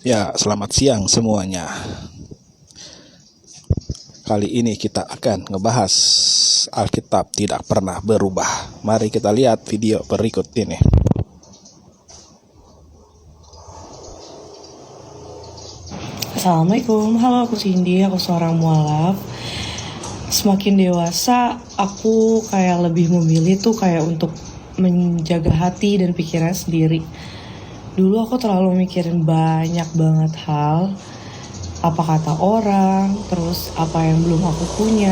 Ya, selamat siang semuanya. Kali ini kita akan ngebahas Alkitab tidak pernah berubah. Mari kita lihat video berikut ini. Assalamualaikum, halo, aku Cindy, aku seorang mualaf. Semakin dewasa, aku kayak lebih memilih tuh kayak untuk menjaga hati dan pikiran sendiri. Dulu aku terlalu mikirin banyak banget hal, apa kata orang, terus apa yang belum aku punya,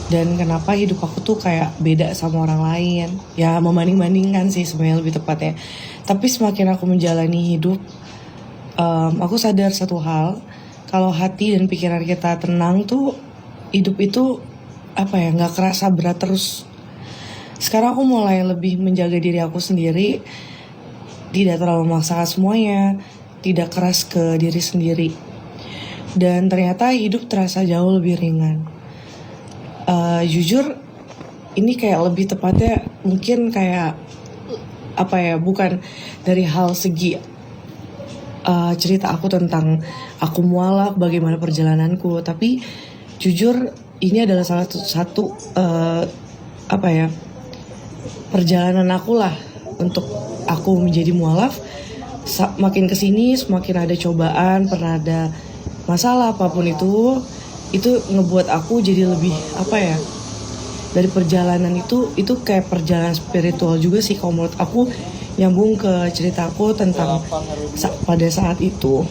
dan kenapa hidup aku tuh kayak beda sama orang lain. Ya membanding-bandingkan sih sebenarnya lebih tepatnya. Tapi semakin aku menjalani hidup, aku sadar satu hal, kalau hati dan pikiran kita tenang tuh hidup itu nggak kerasa berat terus. Sekarang aku mulai lebih menjaga diri aku sendiri, tidak terlalu memaksakan semuanya, tidak keras ke diri sendiri, dan ternyata hidup terasa jauh lebih ringan. Jujur ini kayak lebih tepatnya mungkin kayak bukan dari hal segi cerita aku tentang aku mualaf, bagaimana perjalananku, tapi jujur ini adalah salah satu perjalanan aku lah untuk aku menjadi mualaf. Makin kesini semakin ada cobaan, pernah ada masalah apapun itu ngebuat aku jadi lebih dari perjalanan itu kayak perjalanan spiritual juga sih kalau menurut aku, nyambung ke ceritaku tentang pada saat itu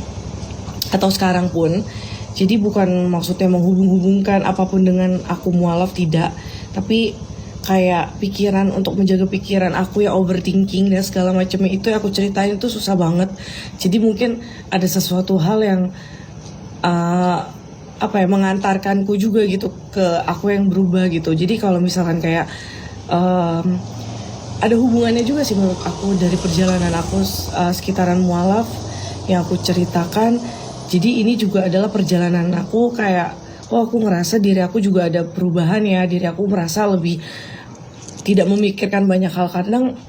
atau sekarang pun. Jadi bukan maksudnya menghubung-hubungkan apapun dengan aku mualaf, tidak, tapi kayak pikiran, untuk menjaga pikiran aku yang overthinking dan segala macamnya itu aku ceritain itu susah banget. Jadi mungkin ada sesuatu hal yang mengantarkanku juga gitu ke aku yang berubah gitu. Jadi kalau misalkan kayak ada hubungannya juga sih menurut aku dari perjalanan aku sekitaran mualaf yang aku ceritakan. Jadi ini juga adalah perjalanan aku kayak, aku ngerasa diri aku juga ada perubahan ya. Diri aku merasa lebih tidak memikirkan banyak hal. Kadang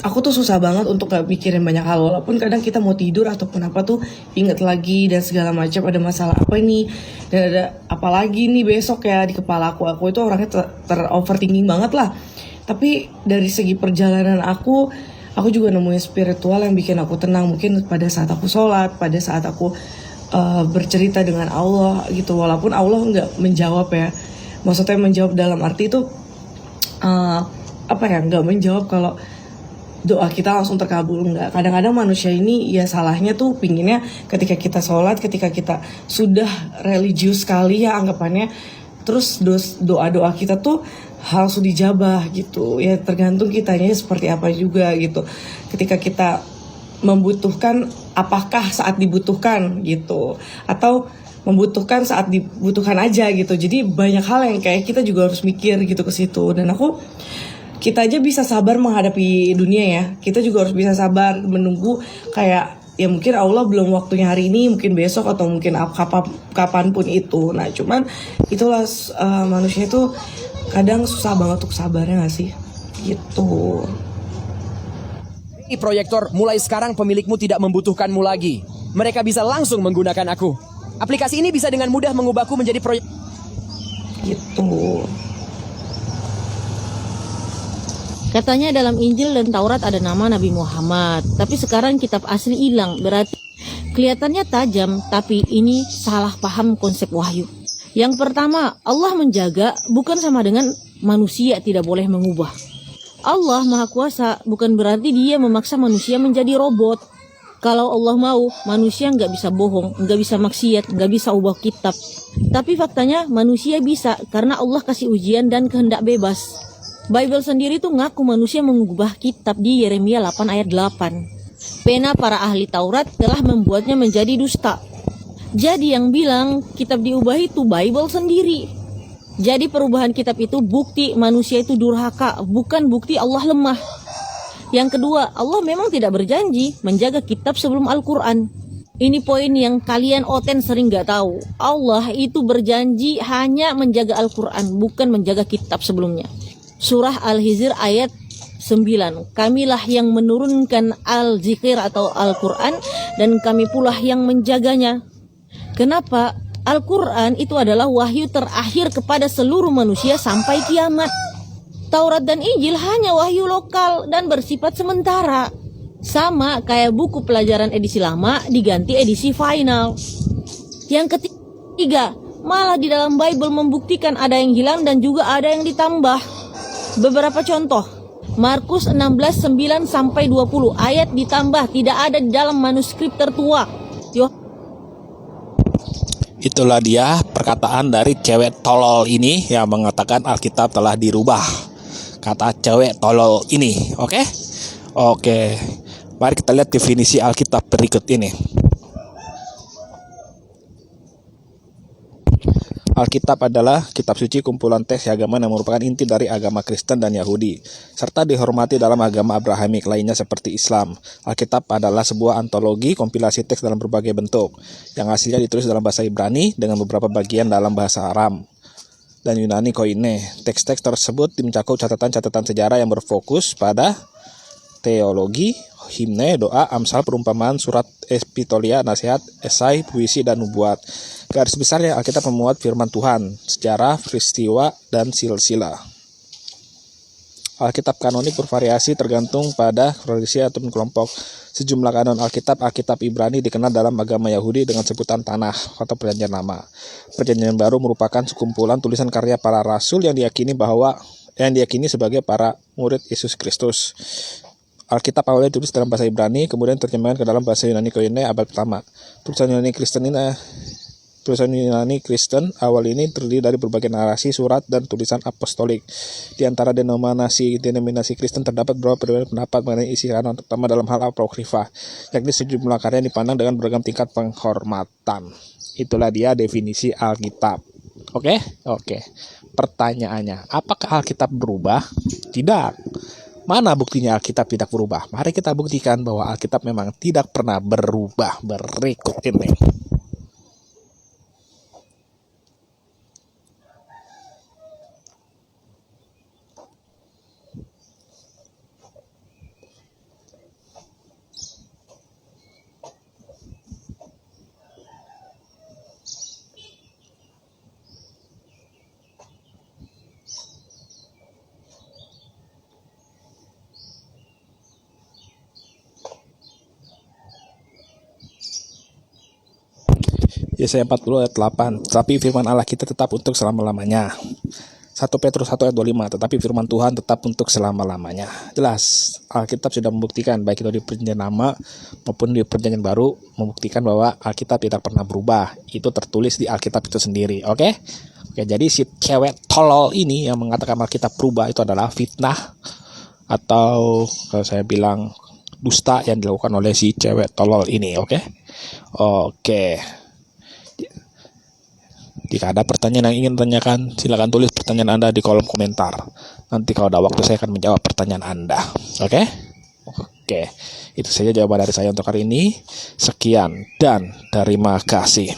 aku tuh susah banget untuk gak mikirin banyak hal, walaupun kadang kita mau tidur ataupun apa tuh inget lagi dan segala macam, ada masalah apa ini dan ada apa lagi nih besok ya di kepala aku itu orangnya overthinking banget lah. Tapi dari segi perjalanan aku juga nemuin spiritual yang bikin aku tenang. Mungkin pada saat aku sholat, pada saat aku bercerita dengan Allah gitu, walaupun Allah nggak menjawab ya, maksudnya menjawab dalam arti itu nggak menjawab kalau doa kita langsung terkabul, enggak. Kadang-kadang manusia ini ya salahnya tuh pinginnya ketika kita sholat, ketika kita sudah religius sekali ya anggapannya, terus doa-doa kita tuh harus dijabah gitu ya, tergantung kitanya seperti apa juga gitu. Ketika kita membutuhkan, apakah saat dibutuhkan gitu, atau membutuhkan saat dibutuhkan aja gitu. Jadi banyak hal yang kayak kita juga harus mikir gitu ke situ. Dan kita aja bisa sabar menghadapi dunia ya, kita juga harus bisa sabar menunggu kayak ya mungkin Allah belum waktunya hari ini, mungkin besok atau mungkin kapanpun itu. Nah cuman itulah manusia itu kadang susah banget untuk sabarnya gak sih gitu. Proyektor, mulai sekarang pemilikmu tidak membutuhkanmu lagi. Mereka bisa langsung menggunakan aku. Aplikasi ini bisa dengan mudah mengubahku menjadi proyek gitu. Katanya dalam Injil dan Taurat ada nama Nabi Muhammad, tapi sekarang kitab asli hilang. Berarti kelihatannya tajam, tapi ini salah paham konsep wahyu. Yang pertama, Allah menjaga bukan sama dengan manusia tidak boleh mengubah. Allah Maha Kuasa bukan berarti dia memaksa manusia menjadi robot. Kalau Allah mau, manusia nggak bisa bohong, nggak bisa maksiat, nggak bisa ubah kitab. Tapi faktanya manusia bisa karena Allah kasih ujian dan kehendak bebas. Bible sendiri tuh ngaku manusia mengubah kitab di Yeremia 8 ayat 8. Pena para ahli Taurat telah membuatnya menjadi dusta. Jadi yang bilang kitab diubah itu Bible sendiri. Jadi perubahan kitab itu bukti manusia itu durhaka, bukan bukti Allah lemah. Yang kedua, Allah memang tidak berjanji menjaga kitab sebelum Al-Quran. Ini poin yang kalian sering gak tahu. Allah itu berjanji hanya menjaga Al-Quran, bukan menjaga kitab sebelumnya. Surah Al-Hijr ayat 9. Kamilah yang menurunkan Al-Zikir atau Al-Quran dan kami pula yang menjaganya. Kenapa? Al-Quran itu adalah wahyu terakhir kepada seluruh manusia sampai kiamat. Taurat dan Injil hanya wahyu lokal dan bersifat sementara. Sama kayak buku pelajaran edisi lama diganti edisi final. Yang ketiga, malah di dalam Bible membuktikan ada yang hilang dan juga ada yang ditambah. Beberapa contoh. Markus 16:9-20 ayat ditambah tidak ada di dalam manuskrip tertua. Itulah dia perkataan dari cewek tolol ini yang mengatakan Alkitab telah dirubah. Kata cewek tolol ini, oke? Oke. Mari kita lihat definisi Alkitab berikut ini. Alkitab adalah kitab suci kumpulan teks agama yang merupakan inti dari agama Kristen dan Yahudi, serta dihormati dalam agama Abrahamik lainnya seperti Islam. Alkitab adalah sebuah antologi kompilasi teks dalam berbagai bentuk, yang hasilnya ditulis dalam bahasa Ibrani dengan beberapa bagian dalam bahasa Aram dan Yunani Koine. Teks-teks tersebut mencakup catatan-catatan sejarah yang berfokus pada teologi, himne, doa, amsal, perumpamaan, surat epitolia, nasihat, esai, puisi, dan nubuat. Garis besarnya Alkitab memuat firman Tuhan, sejarah, peristiwa, dan silsilah. Alkitab kanonik bervariasi tergantung pada tradisi atau kelompok. Sejumlah kanon Alkitab Ibrani dikenal dalam agama Yahudi dengan sebutan Tanakh atau Perjanjian Lama. Perjanjian Baru merupakan sekumpulan tulisan karya para rasul yang diyakini sebagai para murid Yesus Kristus. Alkitab awalnya ditulis dalam bahasa Ibrani, kemudian terjemahkan ke dalam bahasa Yunani Koine abad pertama. Tulisan Yunani Kristen awal ini terdiri dari berbagai narasi, surat, dan tulisan apostolik. Di antara denominasi Kristen terdapat beberapa perbedaan pendapat mengenai isi kanon, terutama dalam hal apokrifa, yakni sejumlah karya yang dipandang dengan beragam tingkat penghormatan. Itulah dia definisi Alkitab. Oke. Pertanyaannya, apakah Alkitab berubah? Tidak. Mana buktinya Alkitab tidak berubah? Mari kita buktikan bahwa Alkitab memang tidak pernah berubah. Berikut ini. Yesaya 40 ayat 8. Tetapi firman Allah kita tetap untuk selama-lamanya. 1 Petrus 1 ayat 25. Tetapi firman Tuhan tetap untuk selama-lamanya. Jelas, Alkitab sudah membuktikan, baik itu di Perjanjian Lama maupun di Perjanjian Baru, membuktikan bahwa Alkitab tidak pernah berubah. Itu tertulis di Alkitab itu sendiri. Oke, jadi si cewek tolol ini yang mengatakan Alkitab berubah itu adalah fitnah, atau kalau saya bilang dusta yang dilakukan oleh si cewek tolol ini. Oke. Jika ada pertanyaan yang ingin tanyakan, silakan tulis pertanyaan Anda di kolom komentar. Nanti kalau ada waktu saya akan menjawab pertanyaan Anda. Oke. Itu saja jawaban dari saya untuk hari ini. Sekian dan terima kasih.